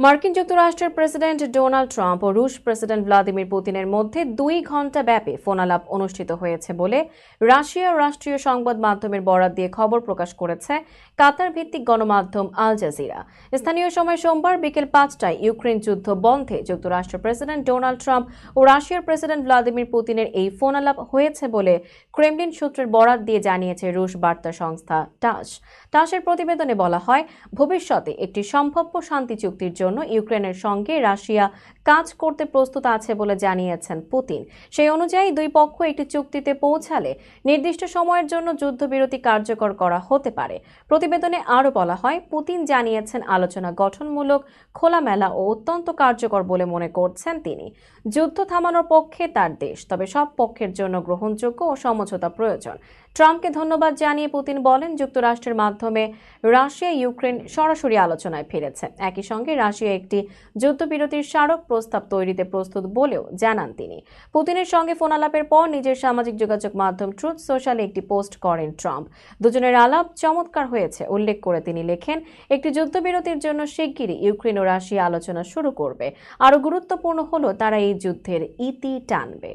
মার্কিন যুক্তরাষ্ট্রের president Donald Trump ও রুশ প্রেসিডেন্ট ভ্লাদিমির পুতিনের মধ্যে 2 ঘণ্টা ব্যাপী ফোনালাপ অনুষ্ঠিত হয়েছে বলে রাশিয়ার রাষ্ট্রীয় সংবাদ মাধ্যমের বরাত দিয়ে খবর প্রকাশ করেছে কাতার ভিত্তিক গণমাধ্যম আল জাজিরা। স্থানীয় সময় সোমবার বিকেল 5টায় ইউক্রেন যুদ্ধ বন্ধে যুক্তরাষ্ট্রের প্রেসিডেন্ট ডোনাল্ড ট্রাম্প ও রাশিয়ার প্রেসিডেন্ট ভ্লাদিমির পুতিনের এই ফোনালাপ হয়েছে বলে ক্রেমলিন সূত্রের বরাত দিয়ে জানিয়েছে রুশ বার্তা সংস্থা টাস। টাসের প্রতিবেদনে বলা হয়, ভবিষ্যতে একটি সম্ভাব্য শান্তি চুক্তির জন্য ইউক্রেনের সঙ্গে রাশিয়া কাজ করতে প্রস্তুত আছে বলে জানিয়েছেন পুতিন। সেই অনুযায়ী দুই পক্ষ একটি চুক্তিতে পৌঁছালে নির্দিষ্ট সময়ের জন্য যুদ্ধবিরতি কার্যকর করা হতে পারে। প্রতিবেদনে আরও বলা হয়, পুতিন জানিয়েছেন আলোচনা গঠনমূলক, খোলামেলা ও অত্যন্ত কার্যকর বলে মনে করছেন তিনি। যুদ্ধ থামানোর পক্ষে তার দেশ, তবে সব পক্ষের জন্য গ্রহণযোগ্য ও সমঝোতা প্রয়োজন। ট্রাম্পকে ধন্যবাদ জানিয়ে পুতিন বলেন, যুক্তরাষ্ট্রের মাধ্যমে রাশিয়া ইউক্রেন সরাসরি আলোচনায় ফিরেছে। একই সঙ্গে রাশিয়া একটি যুদ্ধবিরতির স্মারক প্রস্তাব তৈরিতে প্রস্তুত বলেও জানান তিনি। পুতিনের সঙ্গে ফোনালাপের পর নিজের সামাজিক যোগাযোগ মাধ্যম ট্রুথ সোশ্যালে একটি পোস্ট করেন ট্রাম্প। দুজনের আলাপ চমৎকার হয়েছে উল্লেখ করে তিনি লেখেন, একটি যুদ্ধবিরতির জন্য শিগগিরই ইউক্রেন ও রাশিয়া আলোচনা শুরু করবে। আরও গুরুত্বপূর্ণ হলো তারা এই যুদ্ধের ইতি টানবে।